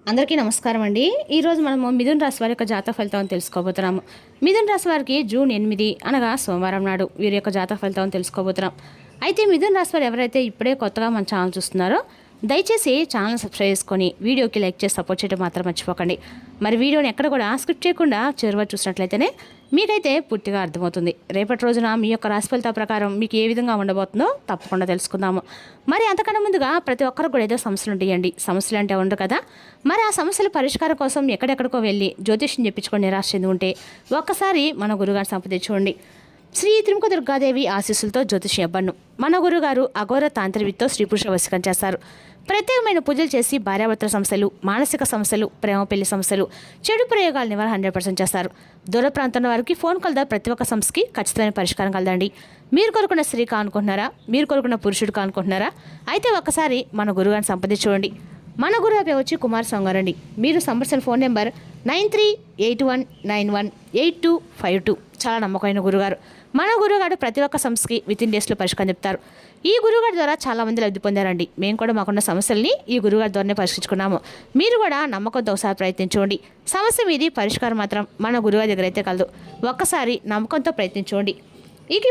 అందరికీ నమస్కారం అండి. ఈరోజు మనము మిథున రాశి వారి యొక్క జాతక ఫలితాలను తెలుసుకోబోతున్నాము. మిథున రాశి వారికి జూన్ 8 అనగా సోమవారం నాడు వీరి యొక్క జాతక ఫలితాలను తెలుసుకోబోతున్నాం. అయితే మిథున రాశి వారు ఎవరైతే ఇప్పుడే కొత్తగా మన ఛానల్ చూస్తున్నారో దయచేసి ఛానల్ సబ్స్క్రైబ్ చేసుకొని వీడియోకి లైక్ చేసి సపోర్ట్ చేయడం మాత్రం మర్చిపోకండి. మరి వీడియోని ఎక్కడ కూడా స్కిప్ చేయకుండా చివరి చూసినట్లయితేనే మీకైతే పూర్తిగా అర్థమవుతుంది. రేపటి రోజున మీ యొక్క రాశి ఫలితాల ప్రకారం మీకు ఏ విధంగా ఉండబోతుందో తప్పకుండా తెలుసుకుందాము. మరి అంతకన్నా ముందుగా ప్రతి ఒక్కరు కూడా ఏదో సమస్యలు ఉంటాయండి. సమస్యలు అంటే ఉండదు కదా. మరి ఆ సమస్యల పరిష్కారం కోసం ఎక్కడెక్కడికో వెళ్ళి జ్యోతిష్యం చెప్పించుకొని నిరాశ చెంది ఉంటే ఒక్కసారి మన గురుగారిని సంప్రదించుకోండి. శ్రీ త్రిముఖ దుర్గాదేవి ఆశీస్సులతో జ్యోతిషి అబ్బన్ను మన గురుగారు అఘోర తాంత్రివితో స్త్రీ పురుష వశీకరణ చేస్తారు. ప్రత్యేకమైన పూజలు చేసి భార్యాభర్తల సమస్యలు, మానసిక సమస్యలు, ప్రేమ పెళ్లి సమస్యలు, చెడు ప్రయోగాల నివారణ 100% చేస్తారు. దూర ప్రాంతంలో వారికి ఫోన్ కాల్ ద్వారా ప్రతి ఒక్క సమస్యకి ఖచ్చితమైన పరిష్కారం కలదండి. మీరు కోరుకున్న స్త్రీ కానుకుంటున్నారా? మీరు కోరుకున్న పురుషుడు కానుకుంటున్నారా? అయితే ఒక్కసారి మన గురుగారిని సంప్రదించుకోండి. మన గురువు వచ్చి కుమార్ సంగారండి. మీరు సంప్రదించిన ఫోన్ నెంబర్ 9381918252. చాలా నమ్మకమైన గురుగారు. మన గురుగారు ప్రతి ఒక్క సమస్యకి వితిన్ డేస్లో పరిష్కారం చెప్తారు. ఈ గురుగారి ద్వారా చాలా మంది లబ్ధి పొందారండి. మేము కూడా మాకున్న సమస్యల్ని ఈ గురుగారి ద్వారానే పరిష్కరించుకున్నాము. మీరు కూడా నమ్మకంతో ఒకసారి ప్రయత్నించండి. సమస్య మీది పరిష్కారం మాత్రం మన గురుగారి దగ్గర అయితే కలదు. ఒక్కసారి నమ్మకంతో ప్రయత్నించండి.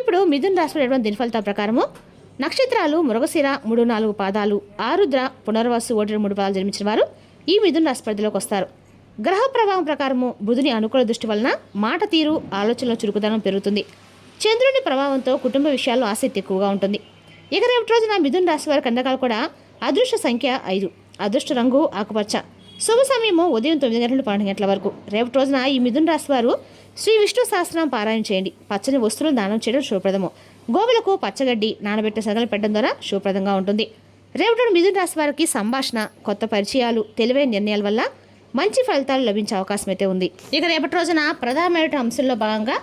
ఇప్పుడు మిథున రాశిలో దిన ఫలితాల ప్రకారము నక్షత్రాలు మృగశిర 3-4 పాదాలు, ఆరుద్ర, పునర్వసు 1-3 పాదాలు జన్మించిన వారు ఈ మిథున రాశి పరిధిలోకి వస్తారు. గ్రహ ప్రభావం ప్రకారము బుధుని అనుకూల దృష్టి వలన మాట తీరు, ఆలోచనలో చురుకుదనం పెరుగుతుంది. చంద్రుని ప్రభావంతో కుటుంబ విషయాల్లో ఆసక్తి ఎక్కువగా ఉంటుంది. రేపటి రోజున మిథున రాశి వారి కందకాలు కూడా అదృష్ట సంఖ్య 5, అదృష్ట రంగు ఆకుపచ్చ, శుభ సమయము ఉదయం 9 గంటల 12 గంటల వరకు. రేపటి రోజున ఈ మిథున రాశి వారు శ్రీ విష్ణు సహస్రనామం పారాయణ చేయండి. పచ్చని వస్తువులు దానం చేయడం శుభప్రదము. గోవులకు పచ్చగడ్డి నానబెట్టే సగలు పెట్టడం ద్వారా శుభప్రదంగా ఉంటుంది. రేపటి మిథున రాశి వారికి సంభాషణ, కొత్త పరిచయాలు, తెలివైన నిర్ణయాల వల్ల మంచి ఫలితాలు లభించే అవకాశం అయితే ఉంది. రేపటి రోజున ప్రధానమైన అంశంలో భాగంగా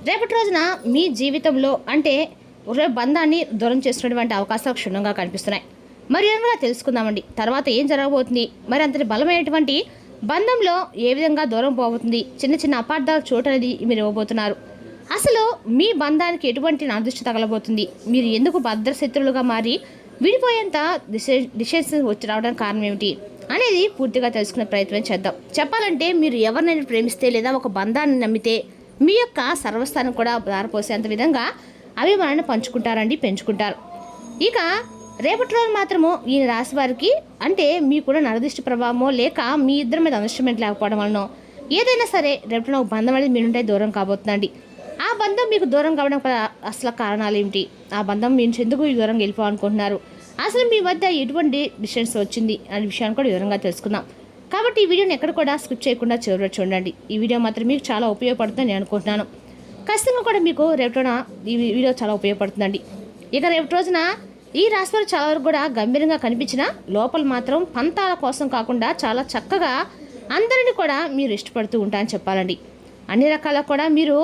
రేపటి రోజున మీ జీవితంలో అంటే బంధాన్ని దూరం చేసినటువంటి అవకాశాలు క్షుణ్ణంగా కనిపిస్తున్నాయి. మరి ఏమైనా తెలుసుకుందామండి. తర్వాత ఏం జరగబోతుంది, మరి అంతటి బలమైనటువంటి బంధంలో ఏ విధంగా దూరం పోబోతుంది, చిన్న చిన్న అపార్థాలు చోటు అనేది మీరు ఇవ్వబోతున్నారు. అసలు మీ బంధానికి ఎటువంటి నాదృష్టి తగలబోతుంది, మీరు ఎందుకు భద్రశత్రులుగా మారి విడిపోయేంత డిసిషన్స్ వచ్చి రావడానికి కారణం ఏమిటి అనేది పూర్తిగా తెలుసుకునే ప్రయత్నం చేద్దాం. చెప్పాలంటే మీరు ఎవరినైనా ప్రేమిస్తే లేదా ఒక బంధాన్ని నమ్మితే మీ యొక్క సర్వస్థానం కూడా దారిపోసేంత విధంగా అభిమానాన్ని పంచుకుంటారండి, పెంచుకుంటారు. రేపటి రోజు మాత్రము ఈ రాశి వారికి అంటే మీకు కూడా నరదృష్టి ప్రభావమో లేక మీ ఇద్దరి మీద అండర్స్టాండింగ్ లేకపోవడం వలన ఏదైనా సరే రేపటి ఒక బంధం అనేది మీ నుండి దూరం కాబోతుందండి. ఆ బంధం మీకు దూరం కావడం అసలు కారణాలు ఏమిటి, ఆ బంధం మీ నుంచి ఎందుకు దూరం వెళ్ళిపోవాలనుకుంటున్నారు, అసలు మీ వద్ద ఎటువంటి డిస్టెన్స్ వచ్చింది అనే విషయాన్ని కూడా వివరంగా తెలుసుకుందాం. కాబట్టి ఈ వీడియోని ఎక్కడ కూడా స్కిప్ చేయకుండా చివరి చూడండి. ఈ వీడియో మాత్రం మీకు చాలా ఉపయోగపడుతుందని నేను అనుకుంటున్నాను. ఖచ్చితంగా కూడా మీకు రేపటిన ఈ వీడియో చాలా ఉపయోగపడుతుందండి. రేపటి రోజున ఈ రాశి వారు చాలా వరకు కూడా గంభీరంగా కనిపించిన లోపల మాత్రం పంతాల కోసం కాకుండా చాలా చక్కగా అందరినీ కూడా మీరు ఇష్టపడుతూ ఉంటారని చెప్పాలండి. అన్ని రకాల కూడా మీరు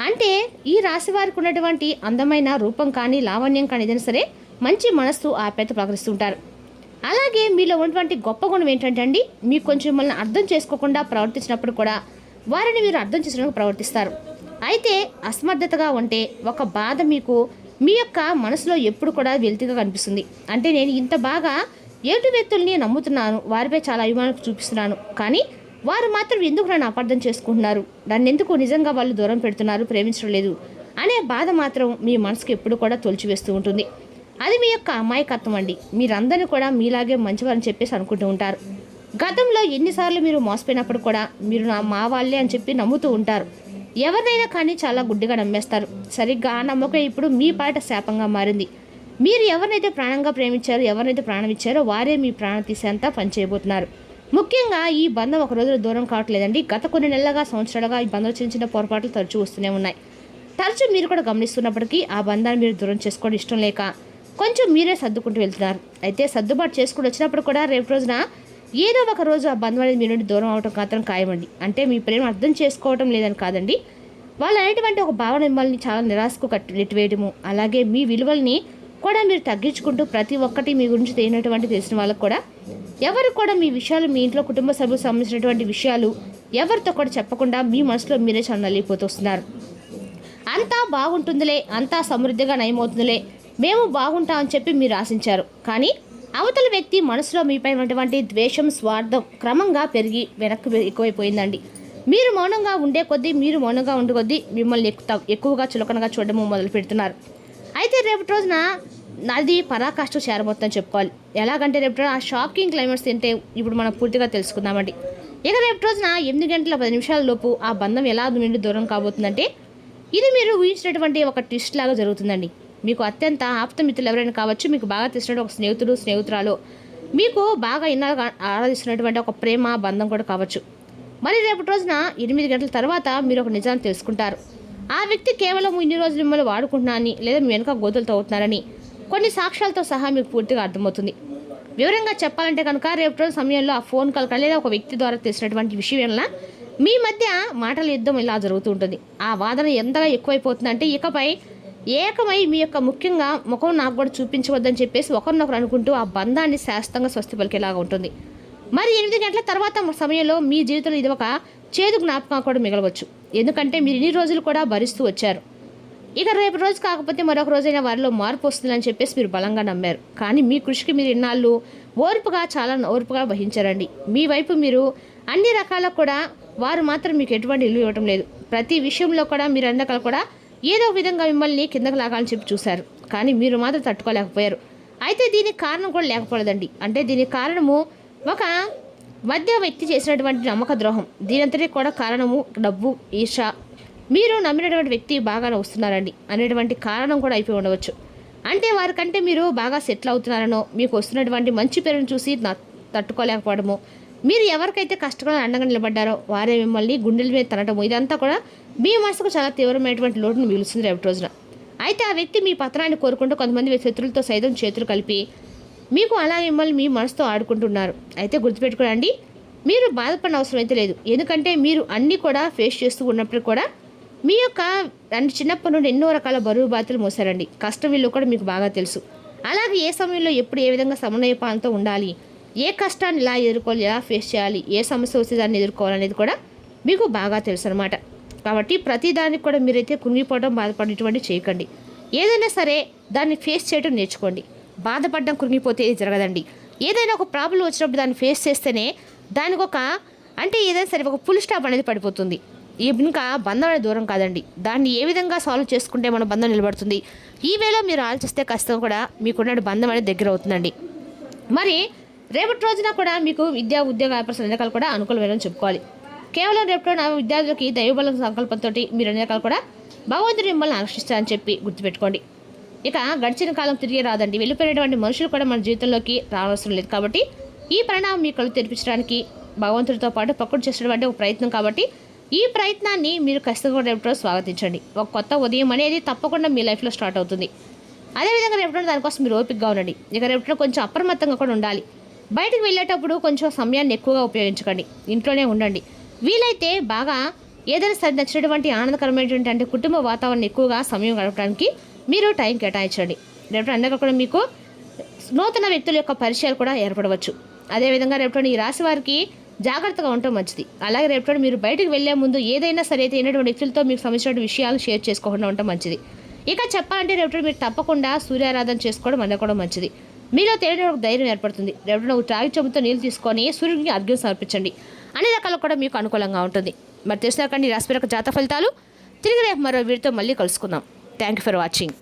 అంటే ఈ రాశి వారికి ఉన్నటువంటి అందమైన రూపం కానీ లావణ్యం కానీ ఏదైనా సరే మంచి మనస్సు ఆప్యాయత ప్రకటిస్తుంటారు. అలాగే మీలో ఉన్నటువంటి గొప్ప గుణం ఏంటంటే అండి, మీకు కొంచెం మిమ్మల్ని అర్థం చేసుకోకుండా ప్రవర్తించినప్పుడు కూడా వారిని మీరు అర్థం చేసుకోవడానికి ప్రవర్తిస్తారు. అయితే అసమర్థతగా ఉంటే ఒక బాధ మీకు మీ యొక్క మనసులో ఎప్పుడు కూడా వెలితిగా కనిపిస్తుంది. అంటే నేను ఇంత బాగా ఎదుటి వ్యక్తుల్ని నమ్ముతున్నాను, వారిపై చాలా అభిమానం చూపిస్తున్నాను, కానీ వారు మాత్రం ఎందుకు నన్ను అపార్థం చేసుకుంటున్నారు, నన్ను ఎందుకు నిజంగా వాళ్ళు దూరం పెడుతున్నారు, ప్రేమించడం లేదు అనే బాధ మాత్రం మీ మనసుకు ఎప్పుడు కూడా తొలిచివేస్తూ ఉంటుంది. అది మీ యొక్క అమాయకత్వం అండి. మీరందరినీ కూడా మీలాగే మంచివారని చెప్పేసి అనుకుంటూ ఉంటారు. గతంలో ఎన్నిసార్లు మీరు మోసపోయినప్పుడు కూడా మీరు మా వాళ్ళే అని చెప్పి నమ్ముతూ ఉంటారు. ఎవరినైనా కానీ చాలా గుడ్డిగా నమ్మేస్తారు. సరిగ్గా ఆ నమ్మకం ఇప్పుడు మీ పాట శాపంగా మారింది. మీరు ఎవరినైతే ప్రాణంగా ప్రేమించారో, ఎవరినైతే ప్రాణం ఇచ్చారో వారే మీ ప్రాణం తీసేంత పనిచేయబోతున్నారు. ముఖ్యంగా ఈ బంధం ఒక రోజులో దూరం కావట్లేదండి. గత కొన్ని నెలలుగా, సంవత్సరాలుగా ఈ బంధం చిన్న చిన్న పొరపాట్లు తరచూ వస్తూనే ఉన్నాయి. తరచూ మీరు కూడా గమనిస్తున్నప్పటికీ ఆ బంధాన్ని మీరు దూరం చేసుకోవడం ఇష్టం లేక కొంచెం మీరే సర్దుకుంటూ వెళ్తున్నారు. అయితే సర్దుబాటు చేసుకుని వచ్చినప్పుడు కూడా రేపు రోజున ఏదో ఒక రోజు ఆ బంధం అనేది మీ నుండి దూరం అవడం మాత్రం ఖాయమండి. అంటే మీ ప్రేమ అర్థం చేసుకోవడం లేదని కాదండి, వాళ్ళు అనేటువంటి ఒక భావన మిమ్మల్ని చాలా నిరాశకు నెట్టివేయడము, అలాగే మీ విలువల్ని కూడా మీరు తగ్గించుకుంటూ ప్రతి ఒక్కటి మీ గురించి తెలిసిన వాళ్ళకు కూడా ఎవరు కూడా మీ విషయాలు, మీ ఇంట్లో కుటుంబ సభ్యులకు సంబంధించినటువంటి విషయాలు ఎవరితో కూడా చెప్పకుండా మీ మనసులో మీరే చాలా నలిగిపోతూ వస్తున్నారు. అంతా బాగుంటుందిలే, అంతా సమృద్ధిగా నయమవుతుందిలే, మేము బాగుంటామని చెప్పి మీరు ఆశించారు. కానీ అవతల వ్యక్తి మనసులో మీపై ఉన్నటువంటి ద్వేషం, స్వార్థం క్రమంగా పెరిగి వెనక్కి ఎక్కువైపోయిందండి. మీరు మౌనంగా ఉండే కొద్దీ మిమ్మల్ని ఎక్కువగా చులకనగా చూడడం మొదలు పెడుతున్నారు. అయితే రేపటి రోజున అది పరాకాష్ఠకు చేరబోతుందని చెప్పుకోవాలి. ఎలాగంటే రేపు ఆ షాకింగ్ క్లైమాక్స్ ఏంటే ఇప్పుడు మనం పూర్తిగా తెలుసుకుందామండి. ఇక రేపటి రోజున 8 గంటల 10 నిమిషాల లోపు ఆ బంధం ఎలా నుండి దూరం కాబోతుందంటే ఇది మీరు ఊహించినటువంటి ఒక ట్విస్ట్ లాగా జరుగుతుందండి. మీకు అత్యంత ఆప్తమిత్రులు ఎవరైనా కావచ్చు, మీకు బాగా తెలిసినటువంటి ఒక స్నేహితురాలు, మీకు బాగా ఇన్నాళ్ళుగా ఆరాధిస్తున్నటువంటి ఒక ప్రేమ బంధం కూడా కావచ్చు. మరి రేపటి రోజున 8 గంటల తర్వాత మీరు ఒక నిజాన్ని తెలుసుకుంటారు. ఆ వ్యక్తి కేవలం ఇన్ని రోజులు మిమ్మల్ని వాడుకుంటున్నారని లేదా మీ వెనక గోతులతో అవుతున్నారని కొన్ని సాక్ష్యాలతో సహా మీకు పూర్తిగా అర్థమవుతుంది. వివరంగా చెప్పాలంటే కనుక రేపటి రోజు సమయంలో ఆ ఫోన్ కాల్ లేదా ఒక వ్యక్తి ద్వారా తెలిసినటువంటి విషయం వల్ల మీ మధ్య మాటల యుద్ధం ఇలా జరుగుతూ ఉంటుంది. ఆ వాదన ఎంతగా ఎక్కువైపోతుందంటే ఇకపై ఏకమై మీ యొక్క ముఖ్యంగా ముఖం నాకు కూడా చూపించవద్దని చెప్పేసి ఒకరినొకరు అనుకుంటూ ఆ బంధాన్ని శాశ్వతంగా స్వస్తి పలికేలాగా ఉంటుంది. మరి 8 గంటల తర్వాత సమయంలో మీ జీవితంలో ఇది ఒక చేదు జ్ఞాపకం కూడా మిగలవచ్చు. ఎందుకంటే మీరు ఇన్ని రోజులు కూడా భరిస్తూ వచ్చారు. ఇక రేపు రోజు కాకపోతే మరొక రోజైనా వారిలో మార్పు వస్తుందని చెప్పేసి మీరు బలంగా నమ్మారు. కానీ మీ కృషికి మీరు ఇన్నాళ్ళు చాలా ఓర్పుగా వహించారండి. మీ వైపు మీరు అన్ని రకాల కూడా వారు మాత్రం మీకు ఎటువంటి ఇల్లు ఇవ్వటం లేదు. ప్రతి విషయంలో కూడా మీరు అన్ని రకాలు కూడా ఏదో విధంగా మిమ్మల్ని కిందకు లాగాలని చెప్పి చూశారు. కానీ మీరు మాత్రం తట్టుకోలేకపోయారు. అయితే దీనికి కారణం కూడా లేకపోలేదండి. అంటే దీనికి కారణము ఒక మధ్య వ్యక్తి చేసినటువంటి నమ్మక ద్రోహం. దీనంతటి కూడా కారణము డబ్బు, ఈర్ష, మీరు నమ్మినటువంటి వ్యక్తి బాగా వస్తున్నారండి అనేటువంటి కారణం కూడా అయిపోయి ఉండవచ్చు. అంటే వారికంటే మీరు బాగా సెటిల్ అవుతున్నారనో, మీకు వస్తున్నటువంటి మంచి పేరును చూసి తట్టుకోలేకపోవడము, మీరు ఎవరికైతే కష్టంగా అండగా నిలబడ్డారో వారే మిమ్మల్ని గుండెల మీద తనటము, ఇదంతా కూడా మీ మనసుకు చాలా తీవ్రమైనటువంటి లోటును మిగులుస్తుంది రేపటి రోజున. అయితే ఆ వ్యక్తి మీ పత్రాన్ని కోరుకుంటూ కొంతమంది శత్రులతో సైతం చేతులు కలిపి మీకు అలా మిమ్మల్ని మీ మనసుతో ఆడుకుంటున్నారు. అయితే గుర్తుపెట్టుకోండి, మీరు బాధపడిన అవసరం అయితే లేదు. ఎందుకంటే మీరు అన్నీ కూడా ఫేస్ చేస్తూ ఉన్నప్పుడు కూడా మీ యొక్క చిన్నప్పటి నుండి ఎన్నో రకాల బరువు బాధ్యతలు మోసారండి. కష్టం విలువ కూడా మీకు బాగా తెలుసు. అలాగే ఏ సమయంలో ఎప్పుడు ఏ విధంగా సమన్వయపాలనతో ఉండాలి, ఏ కష్టాన్ని ఎలా ఎదుర్కోవాలి, ఎలా ఫేస్ చేయాలి, ఏ సమస్య వస్తే దాన్ని ఎదుర్కోవాలనేది కూడా మీకు బాగా తెలుసు అనమాట. కాబట్టి ప్రతి దానికి కూడా మీరైతే కుంగిపోవడం, బాధపడేటువంటి చేయకండి. ఏదైనా సరే దాన్ని ఫేస్ చేయడం నేర్చుకోండి. బాధపడడం, కృంగిపోతే జరగదండి. ఏదైనా ఒక ప్రాబ్లం వచ్చినప్పుడు దాన్ని ఫేస్ చేస్తేనే దానికి ఏదైనా సరే ఒక ఫుల్ స్టాప్ అనేది పడిపోతుంది. ఇంకా బంధం అనేది దూరం కాదండి. దాన్ని ఏ విధంగా సాల్వ్ చేసుకుంటే మన బంధం నిలబడుతుంది, ఈ వేళ మీరు ఆలోచిస్తే ఖచ్చితంగా కూడా మీకున్న బంధం అనేది దగ్గర అవుతుందండి. మరి రేపటి రోజున కూడా మీకు విద్యా, ఉద్యోగ, వ్యాపార రకాలు కూడా అనుకూలమేనని చెప్పుకోవాలి. కేవలం రేపటి నా విద్యార్థులకి దైవబలం సంకల్పంతో మీరు అన్ని రకాలు కూడా భగవంతుడు మిమ్మల్ని ఆకర్షిస్తారని చెప్పి గుర్తుపెట్టుకోండి. ఇక గడిచిన కాలం తిరిగి రాదండి. వెళ్ళిపోయినటువంటి మనుషులు కూడా మన జీవితంలోకి రావాల్సిన లేదు. కాబట్టి ఈ పరిణామం మీ కళ్ళు తెరిపించడానికి భగవంతుడితో పాటు పక్కన చేసేటువంటి ఒక ప్రయత్నం. కాబట్టి ఈ ప్రయత్నాన్ని మీరు ఖచ్చితంగా రేపటి రోజు స్వాగతించండి. ఒక కొత్త ఉదయం అనేది తప్పకుండా మీ లైఫ్లో స్టార్ట్ అవుతుంది. అదేవిధంగా రేపటి దానికోసం మీరు ఓపికగా ఉండండి. ఇక రేపటి కొంచెం అప్రమత్తంగా కూడా ఉండాలి. బయటకు వెళ్ళేటప్పుడు కొంచెం సమయాన్ని ఎక్కువగా ఉపయోగించకండి. ఇంట్లోనే ఉండండి. వీలైతే బాగా ఏదైనా సరి నచ్చినటువంటి ఆనందకరమైనటువంటి అంటే కుటుంబ వాతావరణం ఎక్కువగా సమయం గడపడానికి మీరు టైం కేటాయించండి. రేపటి అన్నీ కూడా మీకు నూతన వ్యక్తుల యొక్క పరిచయాలు కూడా ఏర్పడవచ్చు. అదేవిధంగా రేపటి ఈ రాశి వారికి జాగ్రత్తగా ఉండటం మంచిది. అలాగే రేపటి మీరు బయటకు వెళ్లే ముందు ఏదైనా సరే అయినటువంటి వ్యక్తులతో మీకు సంబంధించిన విషయాలు షేర్ చేసుకోకుండా ఉండటం మంచిది. ఇక చెప్పాలంటే రేపటి మీరు తప్పకుండా సూర్యారాధన చేసుకోవడం కూడా మంచిది. మీలో తెలియని ఒక ధైర్యం ఏర్పడుతుంది. రేపటి ఒక రాగి చెంబుతో నీళ్ళు తీసుకొని సూర్యుడికి అర్ఘ్యం సమర్పించండి. అన్ని రకాలు కూడా మీకు అనుకూలంగా ఉంటుంది. మరి తెలిసినాకండి రాశి యొక్క జాతక ఫలితాలు. తిరిగి రేపు మరో వీడితో మళ్ళీ కలుసుకుందాం. Thank you for watching.